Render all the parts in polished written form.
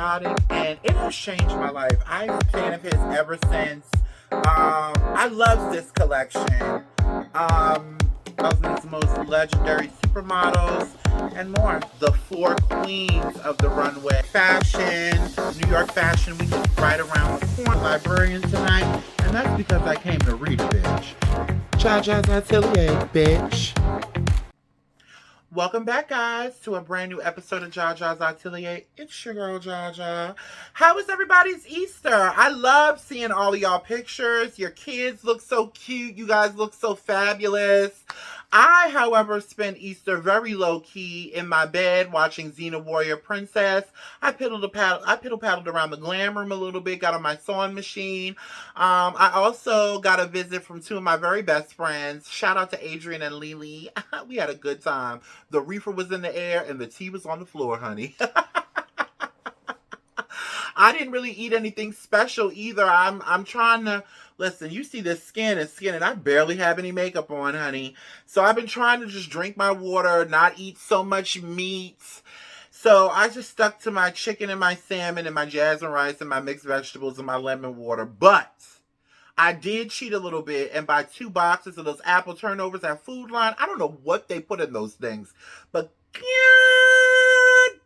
chaotic, and it has changed my life. I've been a fan of his ever since. I love this collection. Thousands most legendary supermodels and more. The four queens of the runway. Fashion, New York Fashion Week is right around the corner. Librarian tonight, and that's because I came to read a bitch. Jaja's Atelier, bitch. Welcome back, guys, to a brand new episode of Jaja's Atelier. It's your girl, Jaja. How was everybody's Easter? I love seeing all of y'all pictures. Your kids look so cute. You guys look so fabulous. I, however, spent Easter very low-key in my bed watching Xena Warrior Princess. I piddle-paddled around the glam room a little bit, got on my sewing machine. I also got a visit from two of my very best friends. Shout out to Adrian and Lily. We had a good time. The reefer was in the air and the tea was on the floor, honey. I didn't really eat anything special either. I'm trying to, listen, you see this skin and I barely have any makeup on, honey. So I've been trying to just drink my water, not eat so much meat. So I just stuck to my chicken and my salmon and my jasmine rice and my mixed vegetables and my lemon water. But I did cheat a little bit and buy 2 boxes of those apple turnovers at Food Line. I don't know what they put in those things, but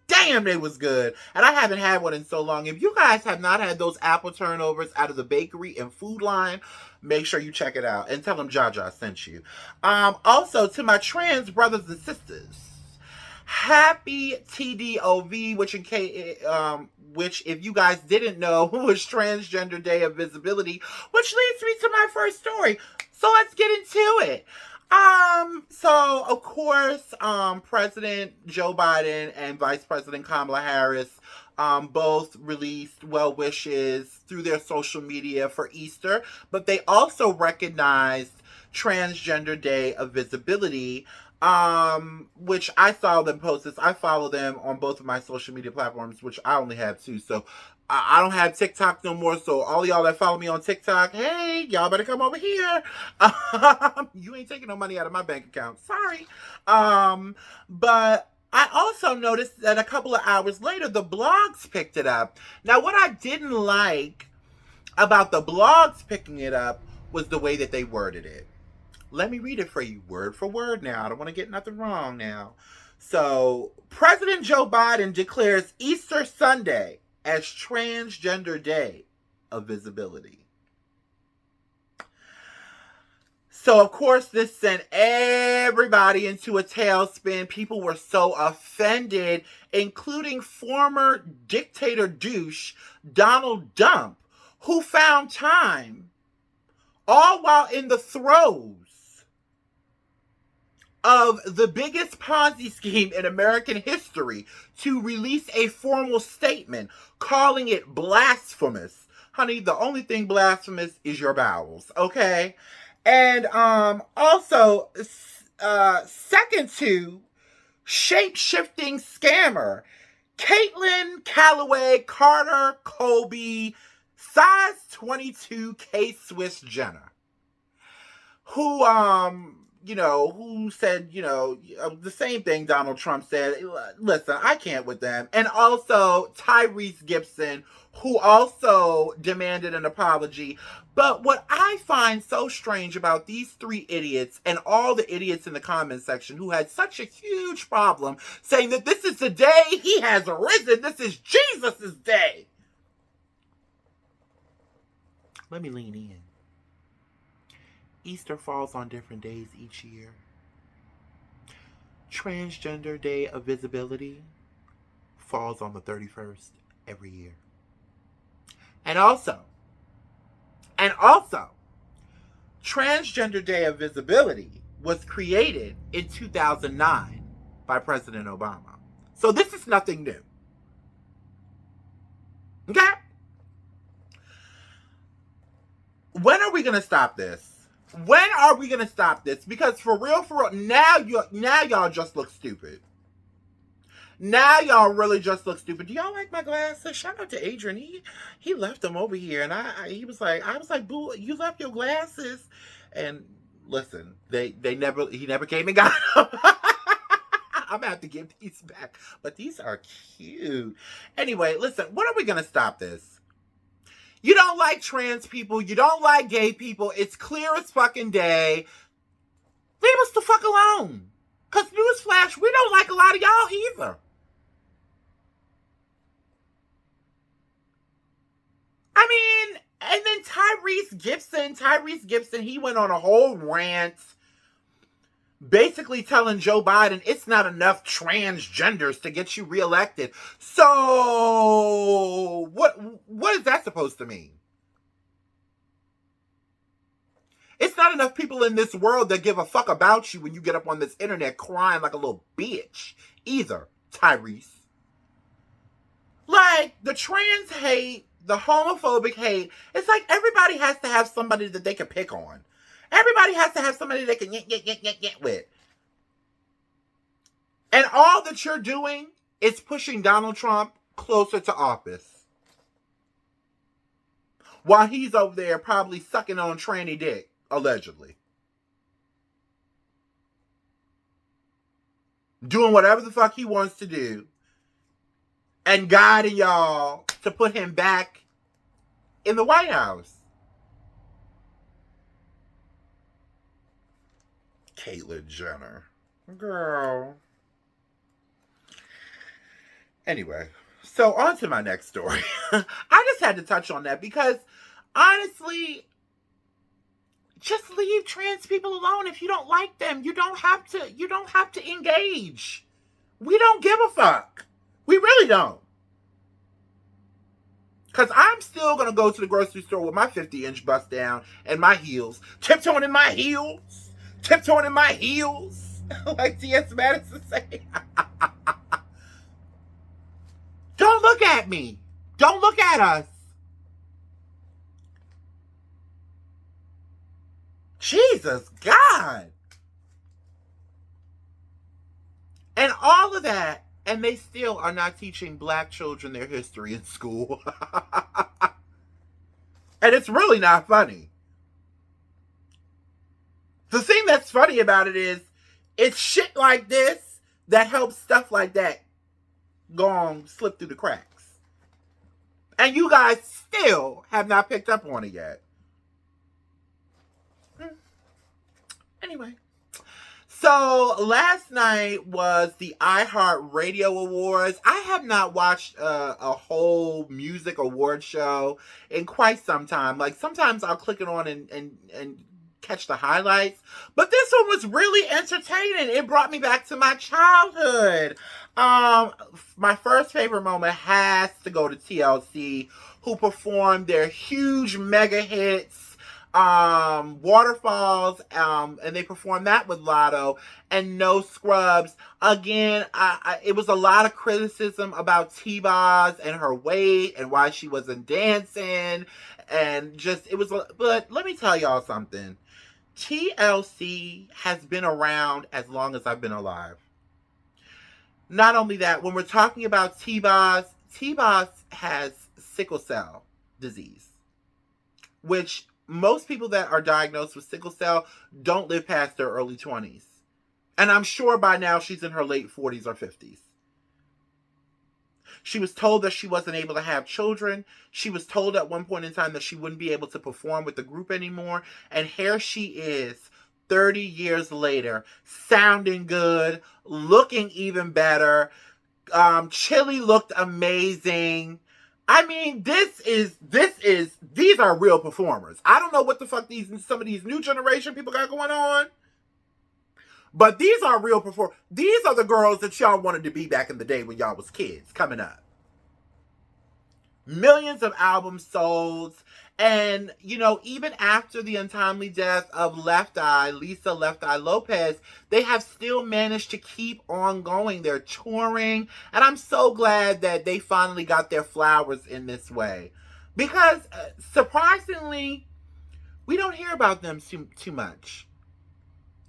damn, they was good. And I haven't had one in so long. If you guys have not had those apple turnovers out of the bakery and Food Line, make sure you check it out and tell them Jaja sent you. Also, to my trans brothers and sisters, happy TDOV, which if you guys didn't know, was Transgender Day of Visibility, which leads me to my first story. So let's get into it. So of course, President Joe Biden and Vice President Kamala Harris, both released well wishes through their social media for Easter, but they also recognized Transgender Day of Visibility, which I saw them post this. I follow them on both of my social media platforms, which I only have 2. So I don't have TikTok no more. So all y'all that follow me on TikTok, hey, y'all better come over here. You ain't taking no money out of my bank account. Sorry. But I also noticed that a couple of hours later, the blogs picked it up. Now, what I didn't like about the blogs picking it up was the way that they worded it. Let me read it for you word for word now. I don't want to get nothing wrong now. So, President Joe Biden declares Easter Sunday as Transgender Day of Visibility. So, of course, this sent everybody into a tailspin. People were so offended, including former dictator douche Donald Trump, who found time, all while in the throes of the biggest Ponzi scheme in American history, to release a formal statement calling it blasphemous. Honey, the only thing blasphemous is your bowels, okay? And also, second to shape-shifting scammer Caitlin Calloway Carter Colby size 22 K-Swiss Jenner, who who said, the same thing Donald Trump said. Listen, I can't with them. And also Tyrese Gibson, who also demanded an apology. But what I find so strange about these 3 idiots and all the idiots in the comment section who had such a huge problem saying that this is the day he has arisen, this is Jesus' day. Let me lean in. Easter falls on different days each year. Transgender Day of Visibility falls on the 31st every year. And also, Transgender Day of Visibility was created in 2009 by President Obama. So this is nothing new. Okay? When are we going to stop this? When are we going to stop this? Because for real, now y'all just look stupid. Now y'all really just look stupid. Do y'all like my glasses? Shout out to Adrian. He left them over here, and I was like, boo, you left your glasses. And listen, he never came and got them. I'm gonna have to give these back. But these are cute. Anyway, listen, when are we gonna stop this? You don't like trans people, you don't like gay people. It's clear as fucking day. Leave us the fuck alone. Cause newsflash, we don't like a lot of y'all either. I mean, and then Tyrese Gibson, he went on a whole rant basically telling Joe Biden it's not enough transgenders to get you reelected. So what is that supposed to mean? It's not enough people in this world that give a fuck about you when you get up on this internet crying like a little bitch either, Tyrese. Like, the trans hate, the homophobic hate, it's like everybody has to have somebody that they can pick on. Everybody has to have somebody they can get with. And all that you're doing is pushing Donald Trump closer to office. While he's over there probably sucking on tranny dick, allegedly. Doing whatever the fuck he wants to do. And guiding y'all to put him back in the White House. Caitlyn Jenner. Girl. Anyway, so on to my next story. I just had to touch on that because, honestly, just leave trans people alone. If you don't like them, you don't have to engage. We don't give a fuck. We really don't. Because I'm still going to go to the grocery store with my 50-inch bust down and my heels. Tiptoeing in my heels. Tiptoeing in my heels. Like T.S. Madison said. Don't look at me. Don't look at us. Jesus, God. And all of that, and they still are not teaching black children their history in school. And it's really not funny. The thing that's funny about it is, it's shit like this that helps stuff like that go on, slip through the cracks. And you guys still have not picked up on it yet. Anyway. So last night was the iHeart Radio Awards. I have not watched a whole music award show in quite some time. Like, sometimes I'll click it on and catch the highlights. But this one was really entertaining. It brought me back to my childhood. My first favorite moment has to go to TLC, who performed their huge mega hits, Waterfalls, and they performed that with Lotto, and No Scrubs. Again, it was a lot of criticism about T-Boz and her weight and why she wasn't dancing, and just, it was, but let me tell y'all something. TLC has been around as long as I've been alive. Not only that, when we're talking about T-Boz has sickle cell disease, which most people that are diagnosed with sickle cell don't live past their early 20s. And I'm sure by now she's in her late 40s or 50s. She was told that she wasn't able to have children. She was told at one point in time that she wouldn't be able to perform with the group anymore. And here she is, 30 years later, sounding good, looking even better. Chili looked amazing. I mean, these are real performers. I don't know what the fuck some of these new generation people got going on. But these are real performers. These are the girls that y'all wanted to be back in the day when y'all was kids coming up. Millions of albums sold. And, you know, even after the untimely death of Lisa Left Eye Lopez, they have still managed to keep on going. They're touring. And I'm so glad that they finally got their flowers in this way. Because, surprisingly, we don't hear about them too much.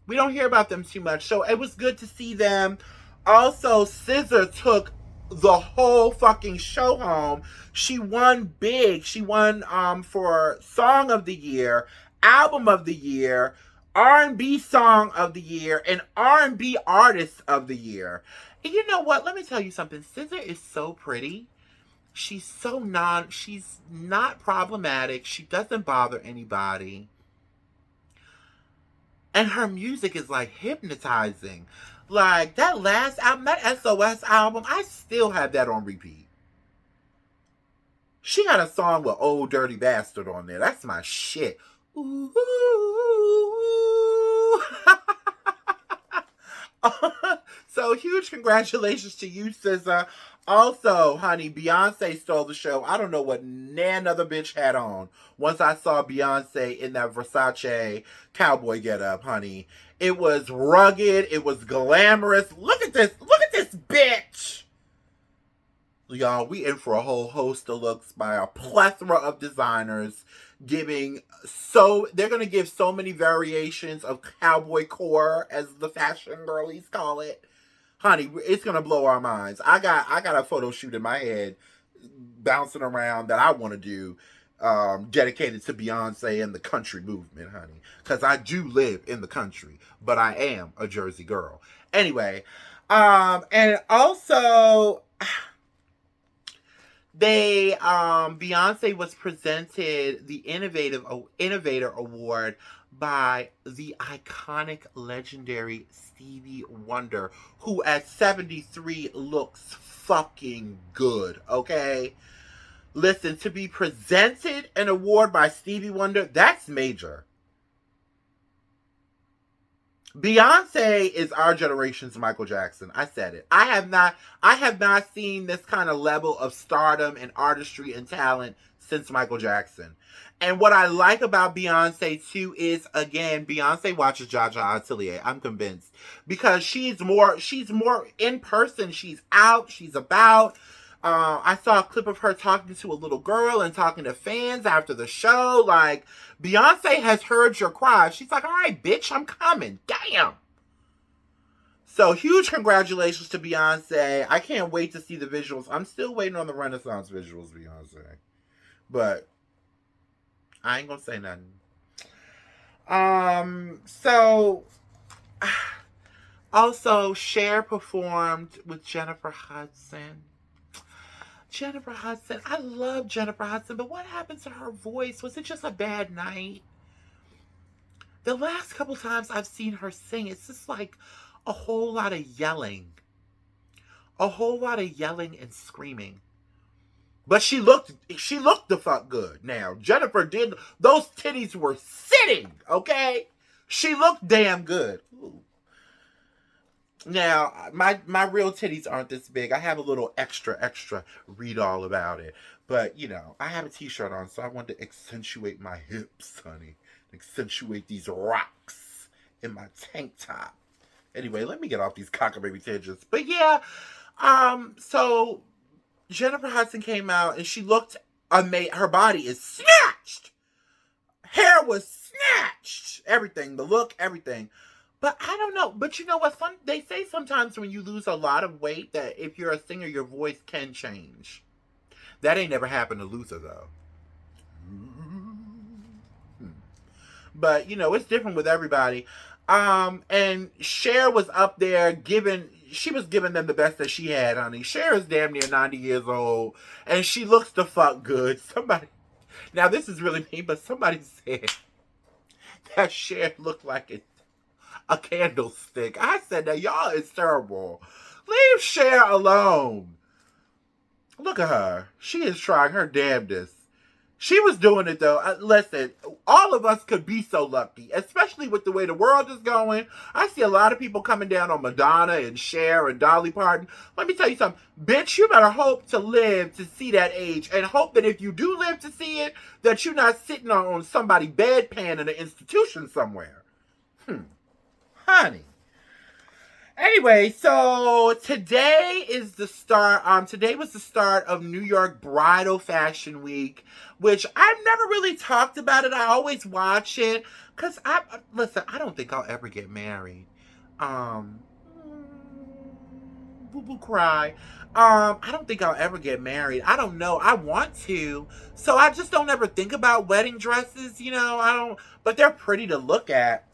We don't hear about them too much. So it was good to see them. Also, SZA took the whole fucking show home. She won big. She won for Song of the Year, Album of the Year, R&B song of the year and R&B artist of the year. And you know what? Let me tell you something. SZA is so pretty. She's not problematic. She doesn't bother anybody. And her music is like hypnotizing. Like that last album, that SOS album, I still have that on repeat. She got a song with Old Dirty Bastard on there. That's my shit. Ooh. So huge congratulations to you, SZA. Also, honey, Beyonce stole the show. I don't know what nan other bitch had on. Once I saw Beyonce in that Versace cowboy getup, honey, it was rugged. It was glamorous. Look at this. Look at this bitch. Y'all, we in for a whole host of looks by a plethora of designers they're gonna give so many variations of cowboy core, as the fashion girlies call it. Honey, it's gonna blow our minds. I got a photo shoot in my head bouncing around that I want to do, dedicated to Beyonce and the country movement, honey. Because I do live in the country, but I am a Jersey girl. Anyway, and also Beyonce was presented the Innovator Award by the iconic, legendary Stevie Wonder, who at 73 looks fucking good, okay? Listen, to be presented an award by Stevie Wonder, that's major. Beyonce is our generation's Michael Jackson. I said it. I have not seen this kind of level of stardom and artistry and talent since Michael Jackson. And what I like about Beyonce too is, again, Beyonce watches Jaja Atelier. I'm convinced, because she's more in person. She's out. She's about. I saw a clip of her talking to a little girl and talking to fans after the show. Like, Beyonce has heard your cry. She's like, all right, bitch, I'm coming. Damn. So huge congratulations to Beyonce. I can't wait to see the visuals. I'm still waiting on the Renaissance visuals, Beyonce. But I ain't gonna say nothing. So also Cher performed with Jennifer Hudson. Jennifer Hudson. I love Jennifer Hudson, but what happened to her voice? Was it just a bad night? The last couple times I've seen her sing, it's just like a whole lot of yelling. A whole lot of yelling and screaming. But she looked the fuck good. Now, Jennifer did, those titties were sitting, okay? She looked damn good. Ooh. Now, my real titties aren't this big. I have a little extra read all about it. But, you know, I have a t-shirt on, so I wanted to accentuate my hips, honey. Accentuate these rocks in my tank top. Anyway, let me get off these cockababy tangents. But yeah, so Jennifer Hudson came out and she looked amazing. Her body is snatched. Hair was snatched. Everything, the look, everything. But I don't know. But you know what? They say sometimes when you lose a lot of weight that if you're a singer, your voice can change. That ain't never happened to Luther, though. But, you know, it's different with everybody. And Cher was up there she was giving them the best that she had, honey. Cher is damn near 90 years old, and she looks the fuck good. Now this is really mean, but somebody said that Cher looked like a candlestick. I said that y'all is terrible. Leave Cher alone. Look at her. She is trying her damnedest. She was doing it though. Listen, all of us could be so lucky, especially with the way the world is going. I see a lot of people coming down on Madonna and Cher and Dolly Parton. Let me tell you something. Bitch, you better hope to live to see that age, and hope that if you do live to see it, that you're not sitting on somebody's bedpan in an institution somewhere. Honey. Anyway, so today was the start of New York Bridal Fashion Week, which I've never really talked about it. I always watch it because I don't think I'll ever get married. Boo boo cry. I don't think I'll ever get married. I don't know. I want to, so I just don't ever think about wedding dresses. You know, but they're pretty to look at.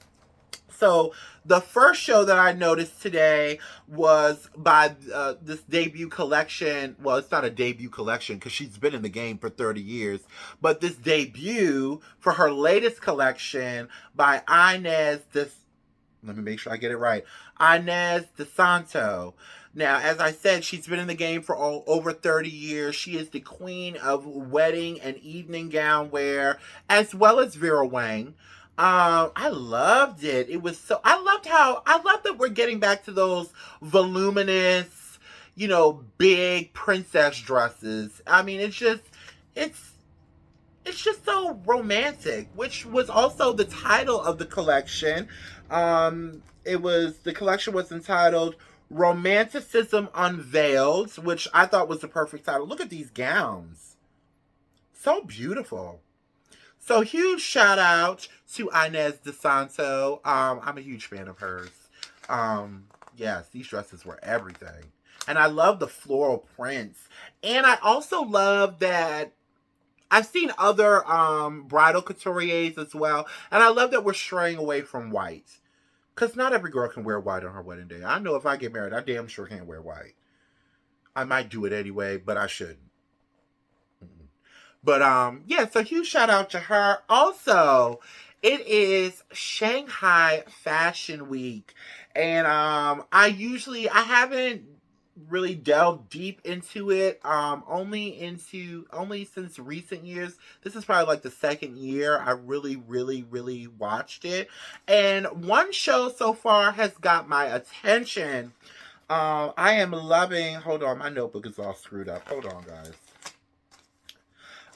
So the first show that I noticed today was by this debut collection. Well, it's not a debut collection because she's been in the game for 30 years, but this debut for her latest collection by Inez let me make sure I get it right. Inez DeSanto. Now, as I said, she's been in the game for over 30 years. She is the queen of wedding and evening gown wear, as well as Vera Wang. I loved it. It was so. I love that we're getting back to those voluminous, big princess dresses. I mean, it's it's just so romantic, which was also the title of the collection. The collection was entitled Romanticism Unveiled, which I thought was the perfect title. Look at these gowns. So beautiful. So huge shout out to Inez DeSanto. I'm a huge fan of hers. Yes, these dresses were everything. And I love the floral prints. And I also love that I've seen other bridal couturiers as well, and I love that we're straying away from white. Because not every girl can wear white on her wedding day. I know if I get married, I damn sure can't wear white. I might do it anyway, but I shouldn't. But yeah, so huge shout out to her. Also, it is Shanghai Fashion Week. And I haven't really delved deep into it. Only since recent years. This is probably like the second year I really, really, really watched it. And one show so far has got my attention. I am loving. Hold on, my notebook is all screwed up. Hold on, guys.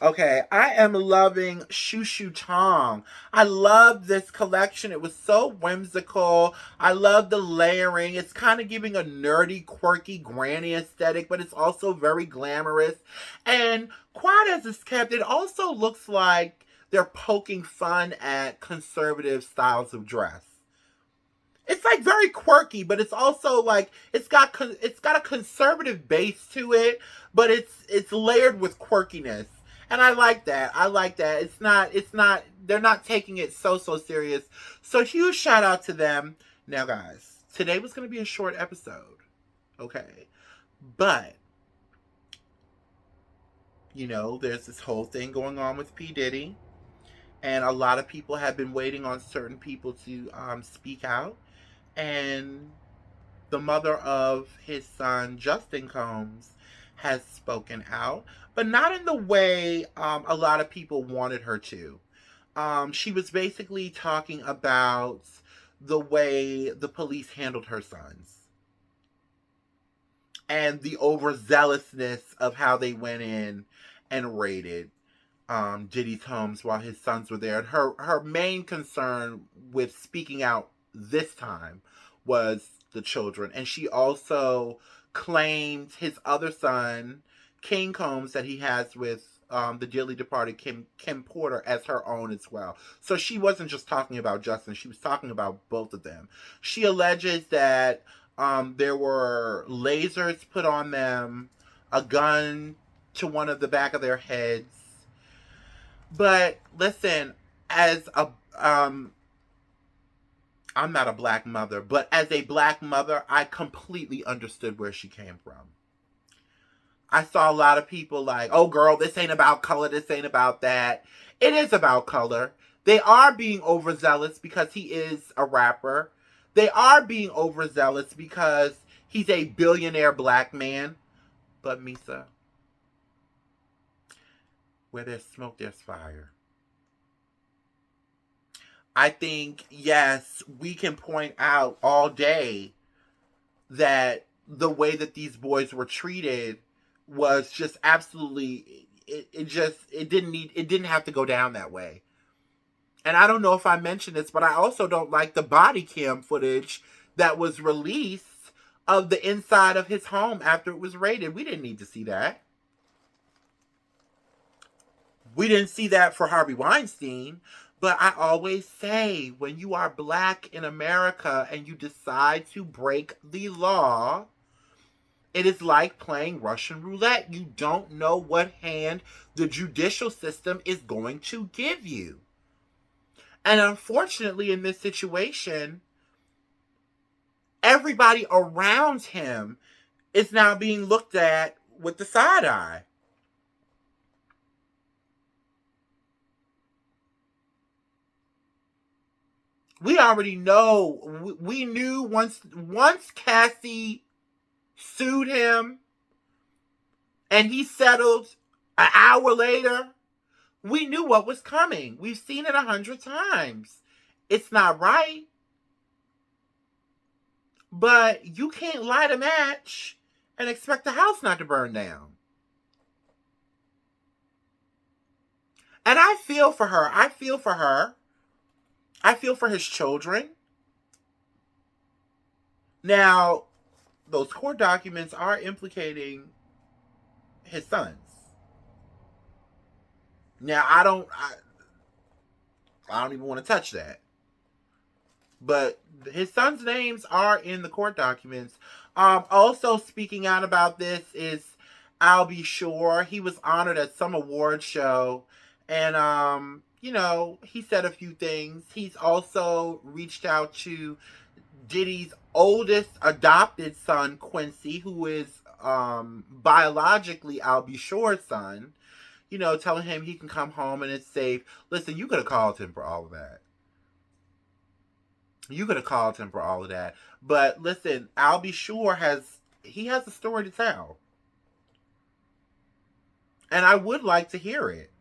Okay, I am loving Shu Shu Tong. I love this collection. It was so whimsical. I love the layering. It's kind of giving a nerdy, quirky, granny aesthetic, but it's also very glamorous. And quite as it's kept, it also looks like they're poking fun at conservative styles of dress. It's like very quirky, but it's also like it's got a conservative base to it, but it's layered with quirkiness. And I like that. I like that. They're not taking it so serious. So huge shout out to them. Now guys, today was going to be a short episode. Okay. But, there's this whole thing going on with P. Diddy. And a lot of people have been waiting on certain people to speak out. And the mother of his son, Justin Combs, has spoken out, but not in the way a lot of people wanted her to. She was basically talking about the way the police handled her sons and the overzealousness of how they went in and raided Diddy's homes while his sons were there. And her main concern with speaking out this time was the children. And she also claimed his other son, King Combs, that he has with the dearly departed Kim Porter as her own as well. So she wasn't just talking about Justin, she was talking about both of them. She alleges that there were lasers put on them, a gun to one of the back of their heads. But listen, as a I'm not a black mother, but as a black mother, I completely understood where she came from. I saw a lot of people like, oh girl, this ain't about color, this ain't about that. It is about color. They are being overzealous because he is a rapper. They are being overzealous because he's a billionaire black man. But Misa, where there's smoke, there's fire. I think, yes, we can point out all day that the way that these boys were treated was just absolutely, it didn't have to go down that way. And I don't know if I mentioned this, but I also don't like the body cam footage that was released of the inside of his home after it was raided. We didn't need to see that. We didn't see that for Harvey Weinstein. But I always say, when you are black in America and you decide to break the law, it is like playing Russian roulette. You don't know what hand the judicial system is going to give you. And unfortunately, in this situation, everybody around him is now being looked at with the side eye. We already know. We knew once Cassie sued him and he settled an hour later, we knew what was coming. We've seen it 100 times. It's not right. But you can't light a match and expect the house not to burn down. And I feel for her. I feel for her. I feel for his children. Now, those court documents are implicating his sons. Now, I don't even want to touch that. But his sons' names are in the court documents. Also speaking out about this is I'll Be Sure. He was honored at some award show. And, he said a few things. He's also reached out to Diddy's oldest adopted son, Quincy, who is biologically I'll Be Sure's son. Telling him he can come home and it's safe. Listen, you could have called him for all of that. But listen, I'll Be Sure has a story to tell. And I would like to hear it.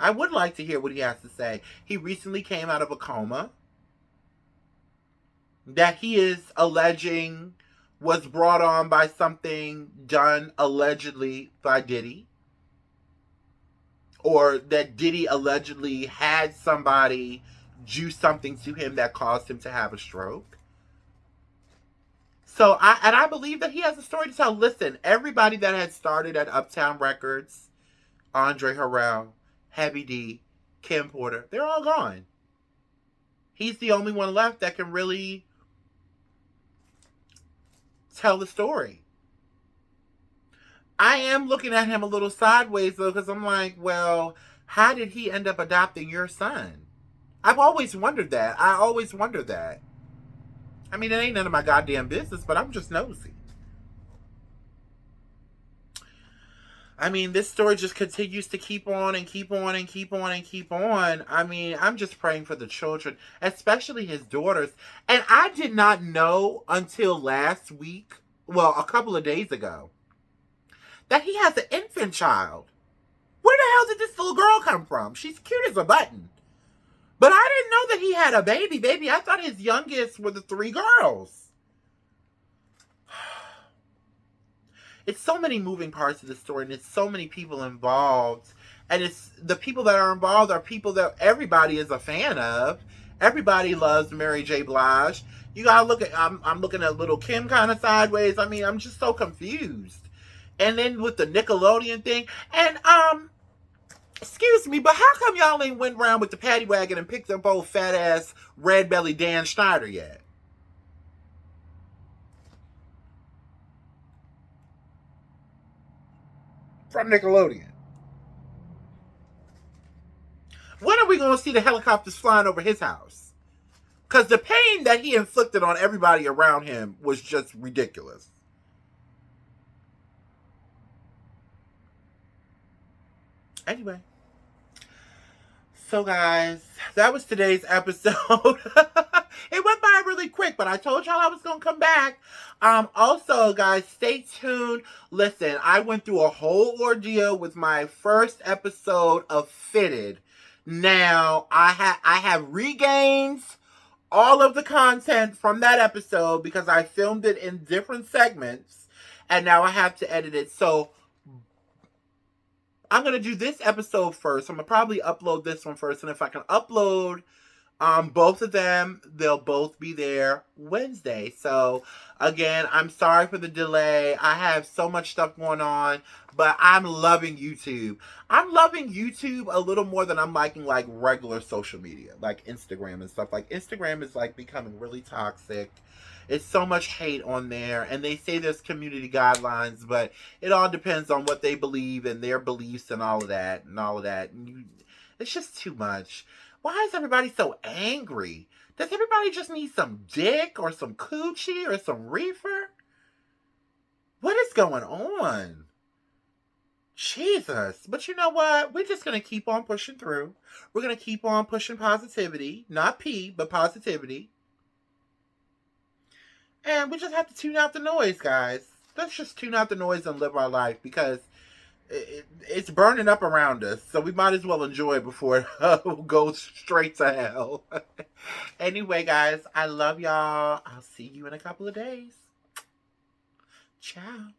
I would like to hear what he has to say. He recently came out of a coma that he is alleging was brought on by something done allegedly by Diddy. Or that Diddy allegedly had somebody do something to him that caused him to have a stroke. So I believe that he has a story to tell. Listen, everybody that had started at Uptown Records, Andre Harrell, Heavy D, Kim Porter, they're all gone. He's the only one left that can really tell the story. I am looking at him a little sideways, though, because I'm like, well, how did he end up adopting your son? I've always wondered that. I mean, it ain't none of my goddamn business, but I'm just nosy. I mean, this story just continues to keep on and keep on and keep on and keep on. I mean, I'm just praying for the children, especially his daughters. And I did not know until last week, well, a couple of days ago, that he has an infant child. Where the hell did this little girl come from? She's cute as a button. But I didn't know that he had a baby. I thought his youngest were the 3 girls. It's so many moving parts of the story, and it's so many people involved. And it's the people that are involved are people that everybody is a fan of. Everybody loves Mary J. Blige. You gotta look at, I'm looking at little Kim kind of sideways. I mean, I'm just so confused. And then with the Nickelodeon thing, and excuse me, but how come y'all ain't went around with the paddy wagon and picked up old fat ass red belly Dan Schneider yet? From Nickelodeon. When are we going to see the helicopters flying over his house? Because the pain that he inflicted on everybody around him was just ridiculous. Anyway. So guys, that was today's episode. It went by really quick, but I told y'all I was going to come back. Also, guys, stay tuned. Listen, I went through a whole ordeal with my first episode of Fitted. Now, I have regained all of the content from that episode because I filmed it in different segments, and now I have to edit it. So I'm going to do this episode first. I'm going to probably upload this one first. And if I can upload both of them, they'll both be there Wednesday. So, again, I'm sorry for the delay. I have so much stuff going on. But I'm loving YouTube. I'm loving YouTube a little more than I'm liking, like, regular social media. Like Instagram and stuff. Like, Instagram is, like, becoming really toxic. It's so much hate on there, and they say there's community guidelines, but it all depends on what they believe and their beliefs and all of that, it's just too much. Why is everybody so angry? Does everybody just need some dick or some coochie or some reefer? What is going on? Jesus. But you know what? We're just going to keep on pushing through. We're going to keep on pushing positivity. Not P, but positivity. And we just have to tune out the noise, guys. Let's just tune out the noise and live our life because it's burning up around us. So we might as well enjoy it before it goes straight to hell. Anyway, guys, I love y'all. I'll see you in a couple of days. Ciao.